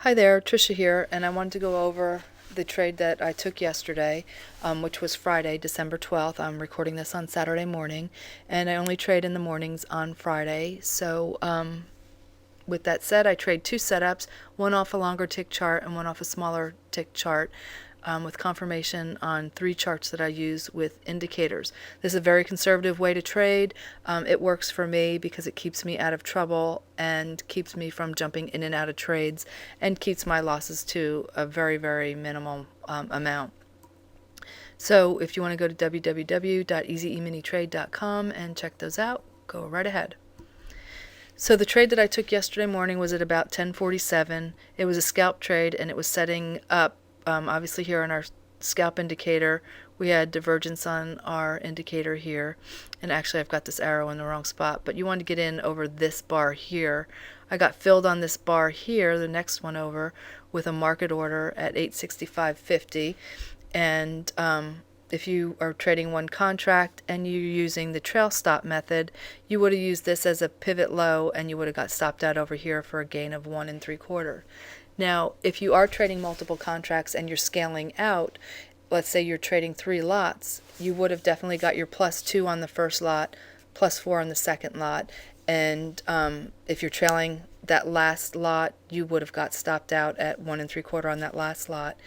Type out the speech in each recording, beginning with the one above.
Hi there, Trisha here, and I wanted to go over the trade that I took yesterday, which was Friday, December 12th. I'm recording this on Saturday morning, and I only trade in the mornings on Friday. So with that said, I trade two setups, one off a longer tick chart and one off a smaller tick chart, with confirmation on three charts that I use with indicators. This is a very conservative way to trade. It works for me because it keeps me out of trouble and keeps me from jumping in and out of trades and keeps my losses to a very, very minimal amount. So if you want to go to www.easyemintrade.com and check those out, go right ahead. So the trade that I took yesterday morning was at about 10:47. It was a scalp trade, and it was setting up, obviously here on our scalp indicator, we had divergence on our indicator here. And actually I've got this arrow in the wrong spot, but you want to get in over this bar here. I got filled on this bar here, the next one over, with a market order at 865.50. And if you are trading one contract and you're using the trail stop method, you would have used this as a pivot low and you would have got stopped out over here for a gain of 1 3/4. Now, if you are trading multiple contracts and you're scaling out, let's say you're trading 3 lots, you would have definitely got your +2 on the first lot, +4 on the second lot, and if you're trailing that last lot, you would have got stopped out at 1 3/4 on that last lot.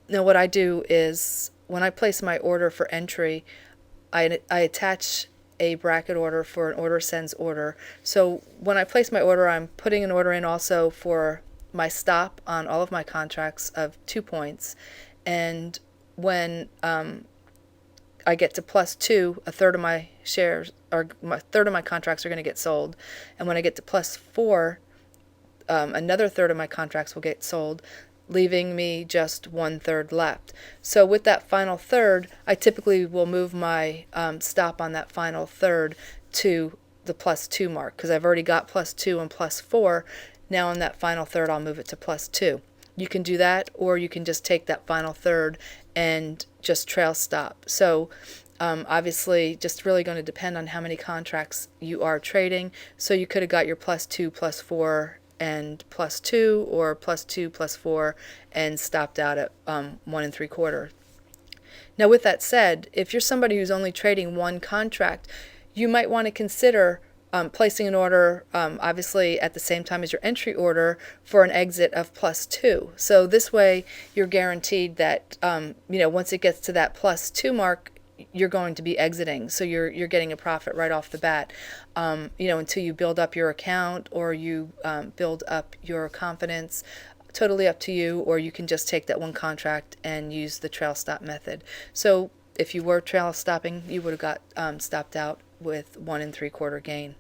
Now, what I do is when I place my order for entry, I attach a bracket order for an order sends order. So when I place my order, I'm putting an order in also for my stop on all of my contracts of 2 points. And when I get to +2, a third of my shares, or a third of my contracts are going to get sold. And when I get to +4, another third of my contracts will get sold, leaving me just 1/3 left. So with that final third, I typically will move my stop on that final third to the +2 mark, because I've already got +2 and +4. Now on that final third, I'll move it to +2. You can do that, or you can just take that final third and just trail stop. So obviously, just really going to depend on how many contracts you are trading. So you could have got your +2, +4, and +2, or +2, +4, and stopped out at 1 3/4. Now with that said, if you're somebody who's only trading one contract, you might want to consider placing an order, obviously at the same time as your entry order, for an exit of +2. So this way you're guaranteed that once it gets to that +2 mark, you're going to be exiting, so you're getting a profit right off the bat, until you build up your account or you build up your confidence. Totally up to you, or you can just take that one contract and use the trail stop method. So if you were trail stopping, you would have got stopped out with 1 3/4 gain.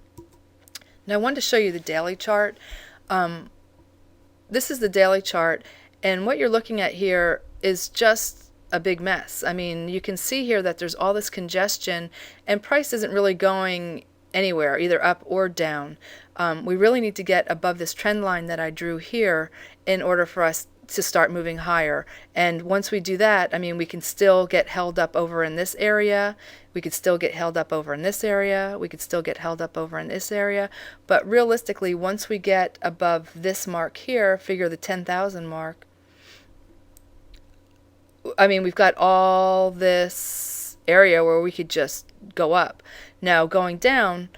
Now I wanted to show you the daily chart. This is the daily chart, and what you're looking at here is just a big mess. I mean, you can see here that there's all this congestion, and price isn't really going anywhere, either up or down. We really need to get above this trend line that I drew here in order for us to start moving higher. And once we do that, I mean, we can still get held up over in this area, we could still get held up over in this area, we could still get held up over in this area, but realistically, once we get above this mark here, figure the 10,000 mark, I mean, we've got all this area where we could just go up. Now going down,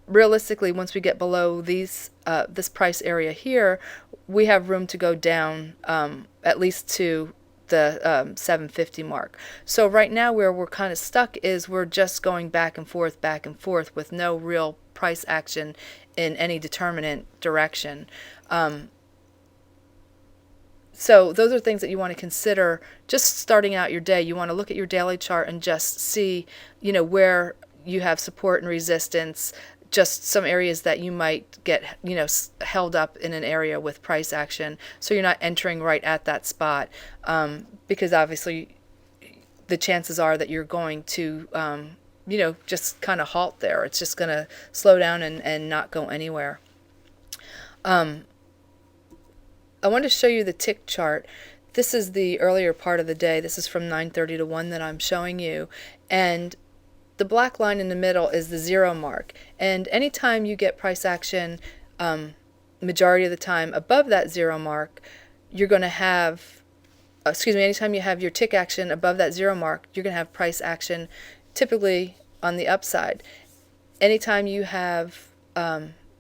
realistically, once we get below these this price area here, we have room to go down at least to the 750 mark. So right now where we're kind of stuck is we're just going back and forth with no real price action in any determinate direction. So those are things that you want to consider just starting out your day. You want to look at your daily chart and just see, where you have support and resistance, just some areas that you might get, held up in an area with price action. So you're not entering right at that spot, because obviously the chances are that you're going to, just kind of halt there. It's just going to slow down and not go anywhere. I want to show you the tick chart. This is the earlier part of the day. This is from 9:30 to 1 that I'm showing you. And the black line in the middle is the 0 mark. And anytime you get price action majority of the time above that zero mark, you're going to have, anytime you have your tick action above that zero mark, you're going to have price action typically on the upside. Anytime you have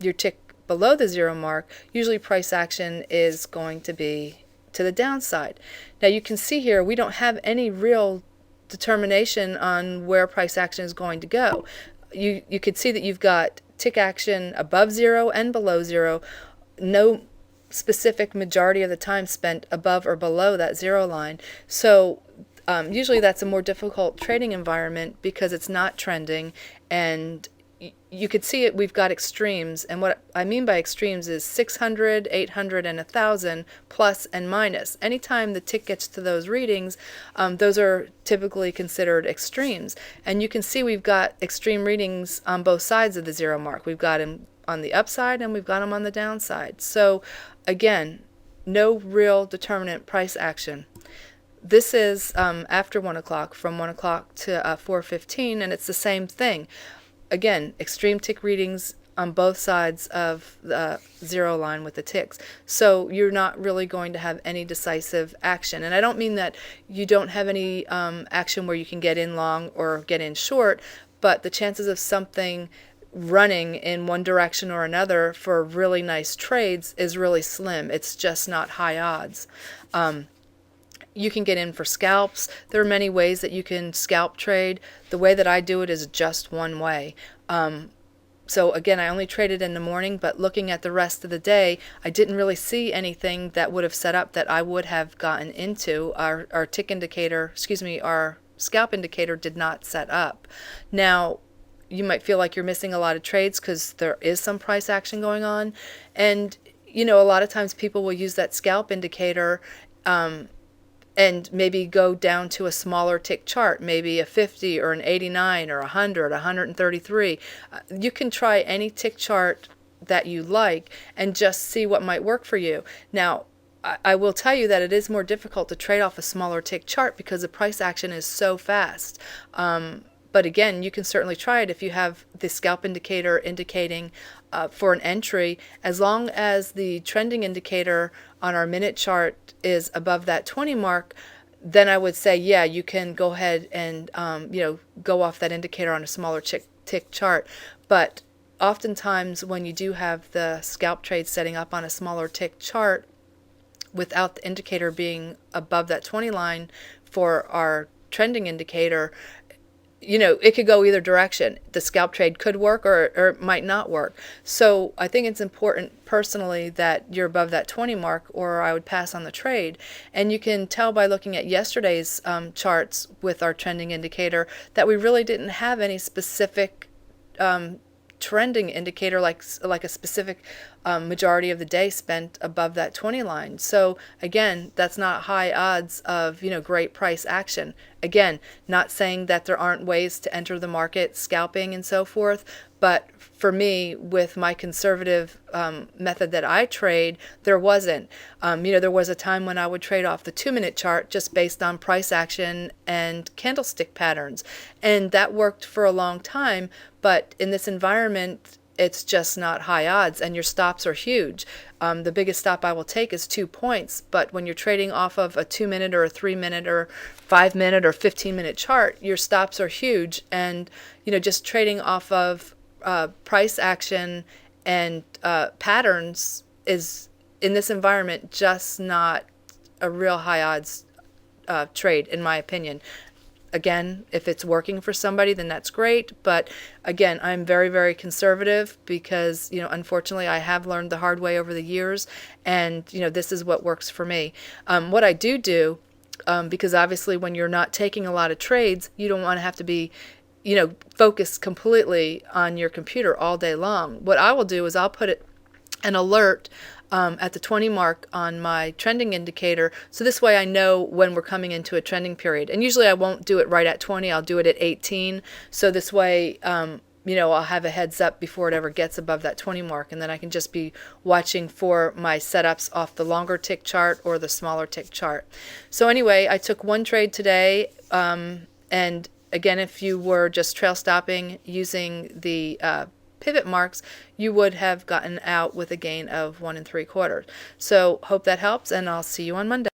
your tick below the zero mark, usually price action is going to be to the downside. Now you can see here we don't have any real determination on where price action is going to go. You could see that you've got tick action above zero and below zero, no specific majority of the time spent above or below that zero line. So usually that's a more difficult trading environment because it's not trending, and you could see it. We've got extremes, and what I mean by extremes is 600, 800, and 1,000 plus and minus. Anytime the tick gets to those readings, those are typically considered extremes. And you can see we've got extreme readings on both sides of the zero mark. We've got them on the upside and we've got them on the downside. So again, no real determinant price action. This is after 1 o'clock, from 1 o'clock to 4:15, and it's the same thing. Again, extreme tick readings on both sides of the zero line with the ticks. So you're not really going to have any decisive action. And I don't mean that you don't have any action where you can get in long or get in short, but the chances of something running in one direction or another for really nice trades is really slim. It's just not high odds. You can get in for scalps. There are many ways that you can scalp trade. The way that I do it is just one way. So again, I only traded in the morning, but looking at the rest of the day, I didn't really see anything that would have set up that I would have gotten into. Our tick indicator, our scalp indicator did not set up. Now, you might feel like you're missing a lot of trades because there is some price action going on. And, a lot of times people will use that scalp indicator and maybe go down to a smaller tick chart, maybe a 50 or an 89 or 100, 133. You can try any tick chart that you like and just see what might work for you. Now, I will tell you that it is more difficult to trade off a smaller tick chart because the price action is so fast. But again, you can certainly try it if you have the scalp indicator indicating for an entry. As long as the trending indicator on our minute chart is above that 20 mark, then I would say, yeah, you can go ahead and go off that indicator on a smaller tick chart. But oftentimes when you do have the scalp trade setting up on a smaller tick chart without the indicator being above that 20 line for our trending indicator, it could go either direction. The scalp trade could work or it might not work. So I think it's important personally that you're above that 20 mark, or I would pass on the trade. And you can tell by looking at yesterday's charts with our trending indicator that we really didn't have any specific trending indicator like a specific majority of the day spent above that 20 line. So again, that's not high odds of great price action. Again, not saying that there aren't ways to enter the market, scalping and so forth, but for me, with my conservative method that I trade, there wasn't. There was a time when I would trade off the 2-minute chart just based on price action and candlestick patterns, and that worked for a long time. But in this environment, it's just not high odds, and your stops are huge. The biggest stop I will take is 2 points, but when you're trading off of a 2-minute or a 3-minute or 5-minute or 15-minute chart, your stops are huge, and just trading off of price action and patterns is, in this environment, just not a real high odds trade, in my opinion. Again, if it's working for somebody, then that's great. But again, I'm very, very conservative because, unfortunately, I have learned the hard way over the years. And, this is what works for me. What I do, because obviously when you're not taking a lot of trades, you don't want to have to be, focused completely on your computer all day long. What I will do is I'll put an alert at the 20 mark on my trending indicator, so this way I know when we're coming into a trending period. And usually I won't do it right at 20, I'll do it at 18, so this way I'll have a heads up before it ever gets above that 20 mark, and then I can just be watching for my setups off the longer tick chart or the smaller tick chart. So anyway, I took one trade today, and again, if you were just trail stopping using the pivot marks, you would have gotten out with a gain of 1 3/4. So hope that helps, and I'll see you on Monday.